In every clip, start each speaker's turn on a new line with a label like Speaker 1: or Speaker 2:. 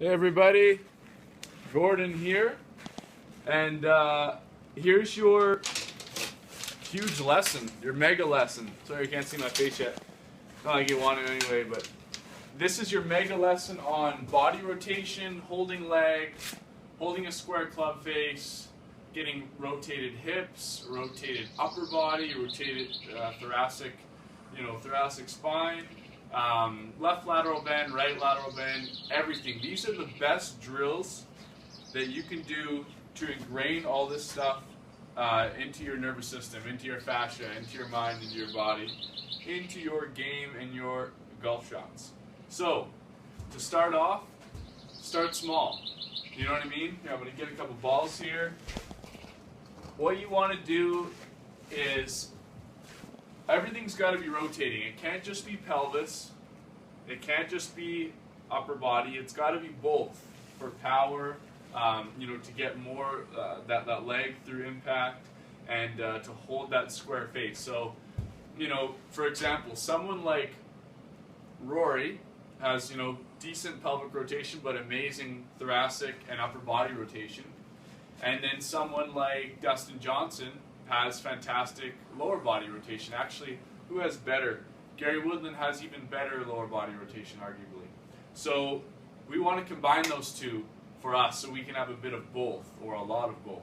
Speaker 1: Hey everybody, Gordon here, and here's your huge lesson, your mega lesson. Sorry you can't see my face yet, not like you want it anyway, but this is your mega lesson on body rotation, holding leg, holding a square club face, getting rotated hips, rotated upper body, rotated thoracic spine, left lateral bend, right lateral bend, everything. These are the best drills that you can do to ingrain all this stuff into your nervous system, into your fascia, into your mind, into your body, into your game and your golf shots. So, to start off, start small. You know what I mean? Here, I'm going to get a couple balls here. What you want to do is everything's got to be rotating. It can't just be pelvis. It can't just be upper body. It's got to be both for power, to get more that leg through impact and to hold that square face. So, for example, someone like Rory has, decent pelvic rotation but amazing thoracic and upper body rotation. And then someone like Dustin Johnson has fantastic lower body rotation. Actually, who has better? Gary Woodland has even better lower body rotation, arguably. So we want to combine those two for us so we can have a bit of both, or a lot of both.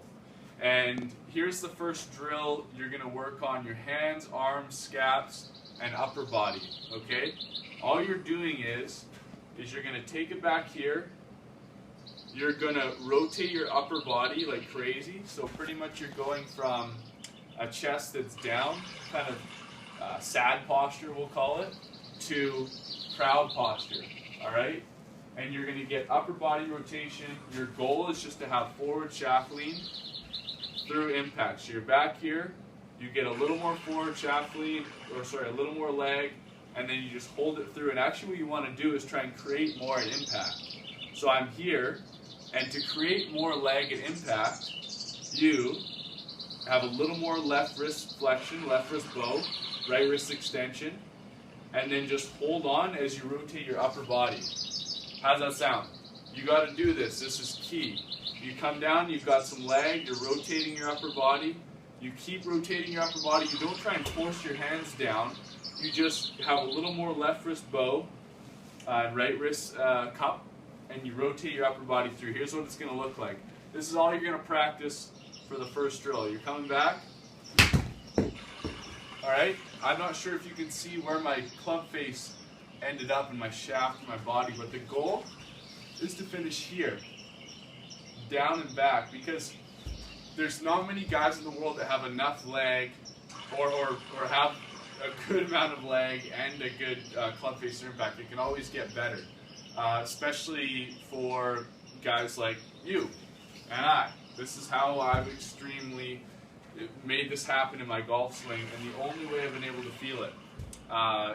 Speaker 1: And here's the first drill. You're going to work on your hands, arms, scaps, and upper body, okay? All you're doing is you're going to take it back here. You're going to rotate your upper body like crazy. So pretty much you're going from a chest that's down, kind of sad posture we'll call it, to proud posture, all right? And you're going to get upper body rotation. Your goal is just to have forward shaft lean through impact. So you're back here, you get a little more forward shaft lean, a little more leg, and then you just hold it through. And actually what you want to do is try and create more at impact. So I'm here, and to create more leg at impact, you have a little more left wrist flexion, left wrist bow, right wrist extension, and then just hold on as you rotate your upper body. How's that sound? You got to do this. This is key. You come down, you've got some leg, you're rotating your upper body. You keep rotating your upper body. You don't try and force your hands down. You just have a little more left wrist bow, right wrist cup, and you rotate your upper body through. Here's what it's going to look like. This is all you're going to practice for the first drill. You're coming back. Alright, I'm not sure if you can see where my club face ended up in my shaft and my body, but the goal is to finish here, down and back, because there's not many guys in the world that have enough leg or have a good amount of leg and a good club face impact. It can always get better, especially for guys like you and I. This is how I've extremely made this happen in my golf swing, and the only way I've been able to feel it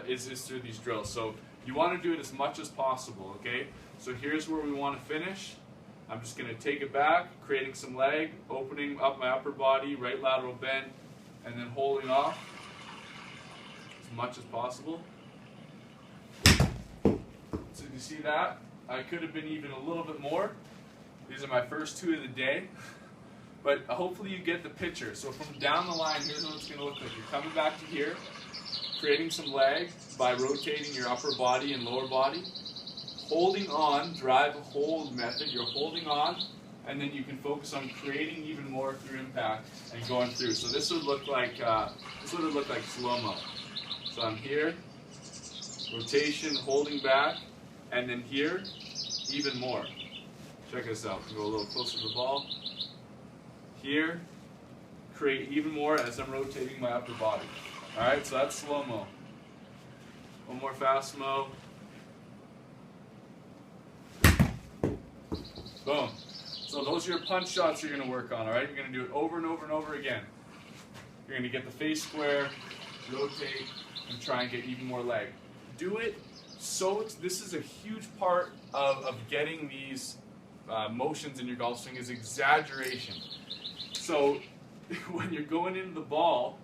Speaker 1: is through these drills. So you want to do it as much as possible, okay? So here's where we want to finish. I'm just going to take it back, creating some leg, opening up my upper body, right lateral bend, and then holding off as much as possible. So you see that? I could have been even a little bit more. These are my first two of the day. But hopefully you get the picture. So from down the line, here's what it's going to look like. You're coming back to here, creating some leg by rotating your upper body and lower body. Holding on, drive hold method. You're holding on, and then you can focus on creating even more through impact and going through. So this would look like slow-mo. So I'm here, rotation, holding back, and then here, even more. Check this out. Go a little closer to the ball. Here, create even more as I'm rotating my upper body. Alright, so that's slow-mo. One more fast-mo. Boom. So those are your punch shots you're going to work on, alright? You're going to do it over and over and over again. You're going to get the face square, rotate, and try and get even more leg. Do it so this is a huge part of getting these motions in your golf swing is exaggeration. So when you're going into the ball,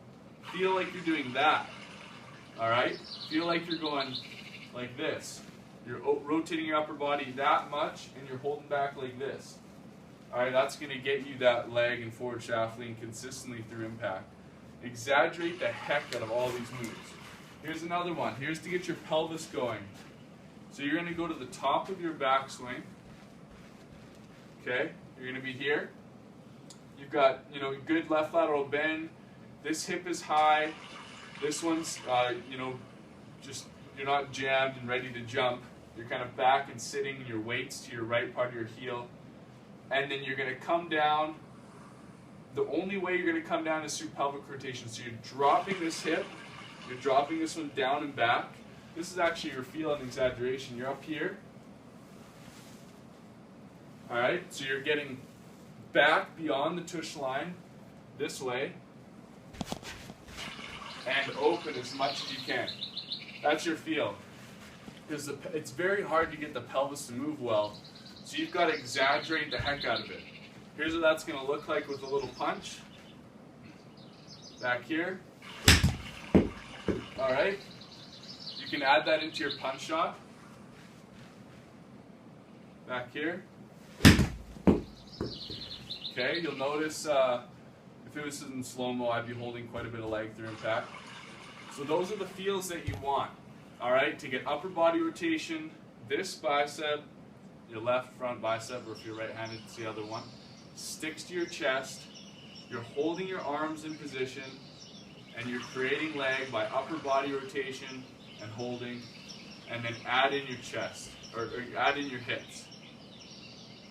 Speaker 1: feel like you're doing that, all right? Feel like you're going like this. You're rotating your upper body that much, and you're holding back like this. All right, that's going to get you that leg and forward shaft lean consistently through impact. Exaggerate the heck out of all these moves. Here's another one. Here's to get your pelvis going. So you're going to go to the top of your backswing. Okay, you're going to be here. You've got, good left lateral bend. This hip is high. This one's, just you're not jammed and ready to jump. You're kind of back and sitting, your weight's to your right part of your heel. And then you're going to come down. The only way you're going to come down is through pelvic rotation. So you're dropping this hip. You're dropping this one down and back. This is actually your feel and exaggeration. You're up here. All right, so you're getting back beyond the tush line this way and open as much as you can. That's your feel. Because it's very hard to get the pelvis to move well, so you've got to exaggerate the heck out of it. Here's what that's going to look like with a little punch. Back here. All right. You can add that into your punch shot. Back here. Okay, you'll notice if it was in slow-mo, I'd be holding quite a bit of leg through impact. So those are the feels that you want. All right, to get upper body rotation, this bicep, your left front bicep, or if you're right-handed, it's the other one, sticks to your chest. You're holding your arms in position, and you're creating leg by upper body rotation and holding, and then add in your chest, or add in your hips.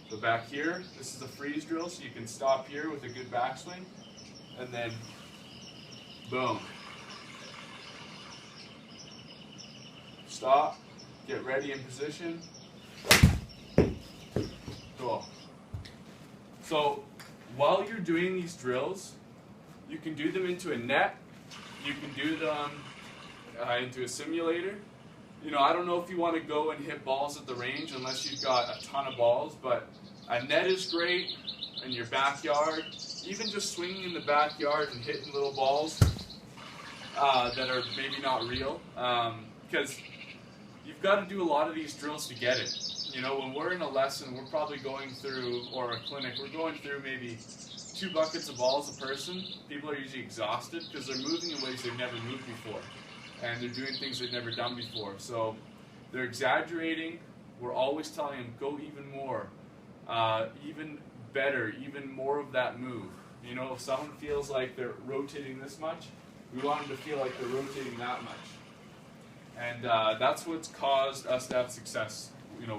Speaker 1: So back here, this is a freeze drill, so you can stop here with a good backswing, and then boom. Stop, get ready in position. Cool. So while you're doing these drills, you can do them into a net, you can do them into a simulator. I don't know if you want to go and hit balls at the range unless you've got a ton of balls, but a net is great in your backyard. Even just swinging in the backyard and hitting little balls that are maybe not real, because you've got to do a lot of these drills to get it. When we're in a lesson, we're probably going through, or a clinic, we're going through maybe 2 buckets of balls a person. People are usually exhausted because they're moving in ways they've never moved before. And they're doing things they've never done before. So they're exaggerating. We're always telling them, go even more, even better, even more of that move. If someone feels like they're rotating this much, we want them to feel like they're rotating that much. And that's what's caused us to have success,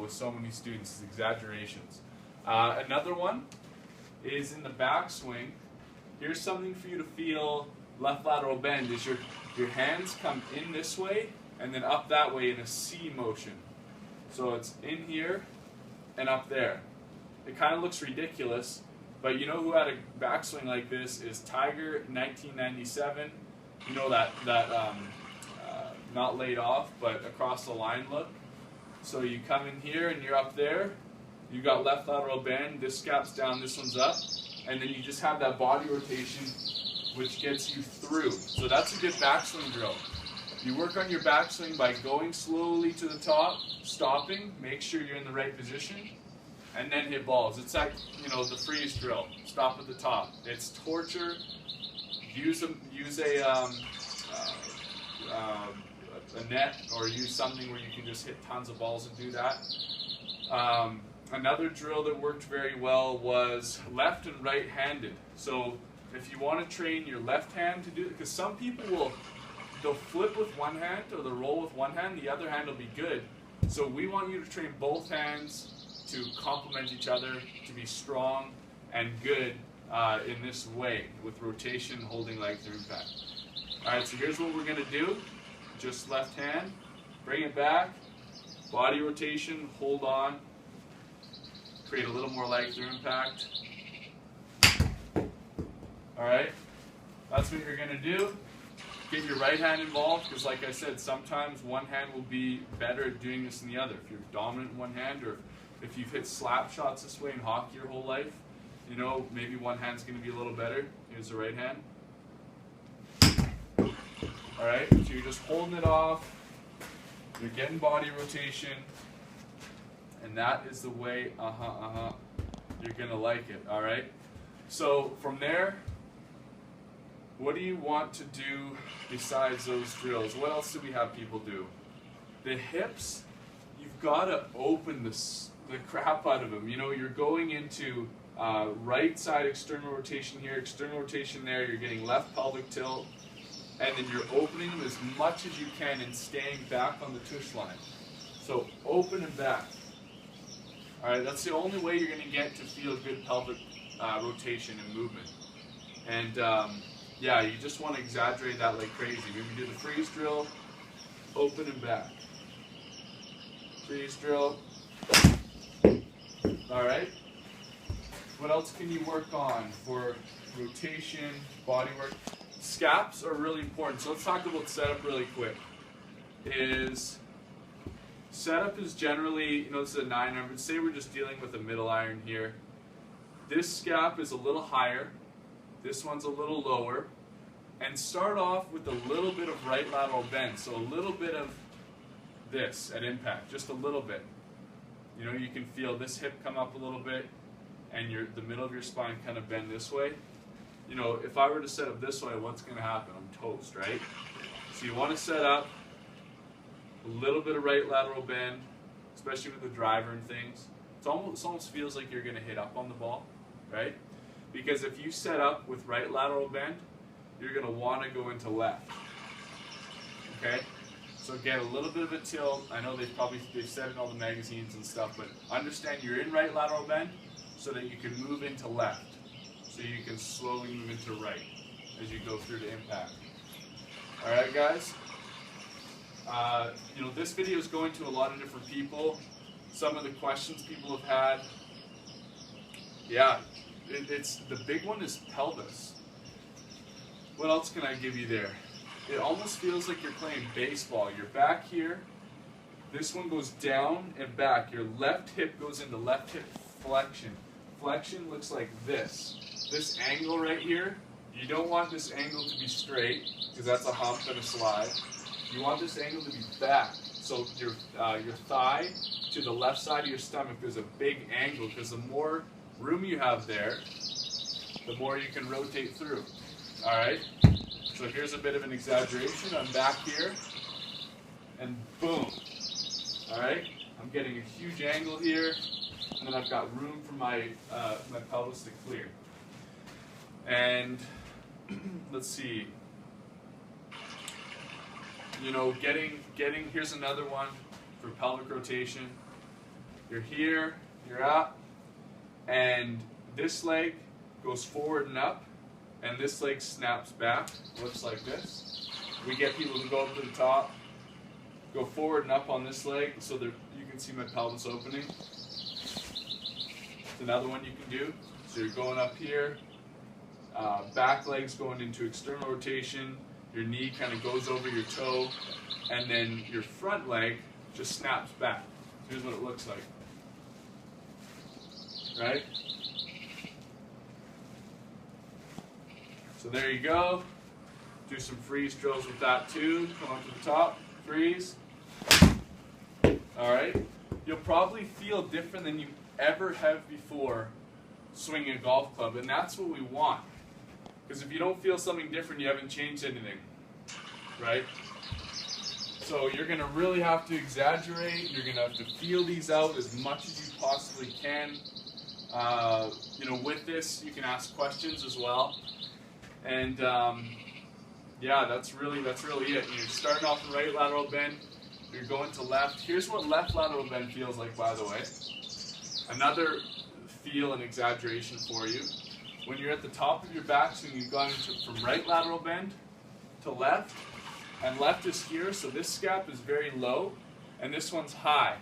Speaker 1: with so many students, is exaggerations. Another one is in the backswing. Here's something for you to feel left lateral bend, is your hands come in this way and then up that way in a C motion. So it's in here and up there. It kind of looks ridiculous, but who had a backswing like this is Tiger 1997. That not laid off, but across the line look. So you come in here and you're up there. You got left lateral bend, this scap's down, this one's up, and then you just have that body rotation which gets you through. So that's a good backswing drill. You work on your backswing by going slowly to the top, stopping, make sure you're in the right position, and then hit balls. It's like, the freeze drill. Stop at the top. It's torture. Use a net, or use something where you can just hit tons of balls and do that. Another drill that worked very well was left and right-handed. So if you want to train your left hand to do it, because some people they'll flip with one hand or they'll roll with one hand, the other hand will be good. So we want you to train both hands to complement each other, to be strong and good in this way, with rotation, holding leg through impact. Alright, so here's what we're going to do. Just left hand, bring it back, body rotation, hold on, create a little more leg through impact. Alright, that's what you're going to do. Get your right hand involved, because like I said, sometimes one hand will be better at doing this than the other. If you're dominant in one hand, or if you've hit slap shots this way in hockey your whole life, maybe one hand's going to be a little better. Here's the right hand. Alright, so you're just holding it off, you're getting body rotation, And that is the way, you're gonna like it, all right? So from there, what do you want to do besides those drills? What else do we have people do? The hips, you've got to open the crap out of them. You know, you're going into right side external rotation here, external rotation there, you're getting left pelvic tilt, and then you're opening them as much as you can and staying back on the tush line. So open and back. All right, that's the only way you're going to get to feel good pelvic rotation and movement. And yeah, you just want to exaggerate that like crazy. Maybe do the freeze drill, open and back. Freeze drill. All right. What else can you work on for rotation, body work? Scaps are really important. So let's talk about setup really quick. Setup is generally, you know, this is a 9 iron, but say we're just dealing with a middle iron here. This scap is a little higher. This one's a little lower. And start off with a little bit of right lateral bend. So a little bit of this at impact, just a little bit. You know, you can feel this hip come up a little bit and the middle of your spine kind of bend this way. You know, if I were to set up this way, what's going to happen? I'm toast, right? So you want to set up a little bit of right lateral bend, especially with the driver and things. It almost feels like you're going to hit up on the ball, right? Because if you set up with right lateral bend, you're going to want to go into left. Okay? So get a little bit of a tilt. I know they've said in all the magazines and stuff, but understand you're in right lateral bend so that you can move into left. So you can slowly move into right as you go through to impact. All right, guys? You know, this video is going to a lot of different people. Some of the questions people have had. Yeah, the big one is pelvis. What else can I give you there? It almost feels like you're playing baseball. You're back here. This one goes down and back. Your left hip goes into left hip flexion. Flexion looks like this. This angle right here, you don't want this angle to be straight because that's a hump and a slide. You want this angle to be back. So your thigh to the left side of your stomach, there's a big angle because the more room you have there, the more you can rotate through. All right? So here's a bit of an exaggeration. I'm back here, and boom. All right? I'm getting a huge angle here, and then I've got room for my pelvis to clear. And let's see. You know, here's another one for pelvic rotation. You're here, you're up, and this leg goes forward and up, and this leg snaps back, looks like this. We get people to go up to the top, go forward and up on this leg so that you can see my pelvis opening. It's another one you can do. So you're going up here, back leg's going into external rotation, your knee kind of goes over your toe, and then your front leg just snaps back. Here's what it looks like. Right? So there you go. Do some freeze drills with that too. Come up to the top, freeze. All right. You'll probably feel different than you ever have before swinging a golf club, and that's what we want. Because if you don't feel something different, you haven't changed anything, right? So you're going to really have to exaggerate. You're going to have to feel these out as much as you possibly can. You know, with this, you can ask questions as well. And yeah, that's really it. You're starting off in right lateral bend. You're going to left. Here's what left lateral bend feels like, by the way. Another feel and exaggeration for you. When you're at the top of your backswing, you've gone from right lateral bend to left, and left is here, so this scap is very low, and this one's high.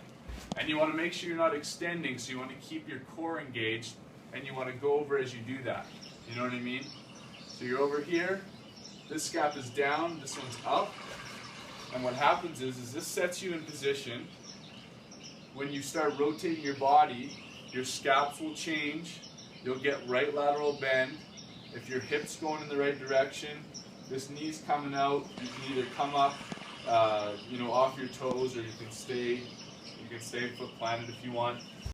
Speaker 1: And you want to make sure you're not extending, so you want to keep your core engaged, and you want to go over as you do that. You know what I mean? So you're over here, this scap is down, this one's up, and what happens is this sets you in position. When you start rotating your body, your scaps will change. You'll get right lateral bend. If your hip's going in the right direction, this knee's coming out. You can either come up, you know, off your toes, or you can stay. You can stay foot planted if you want.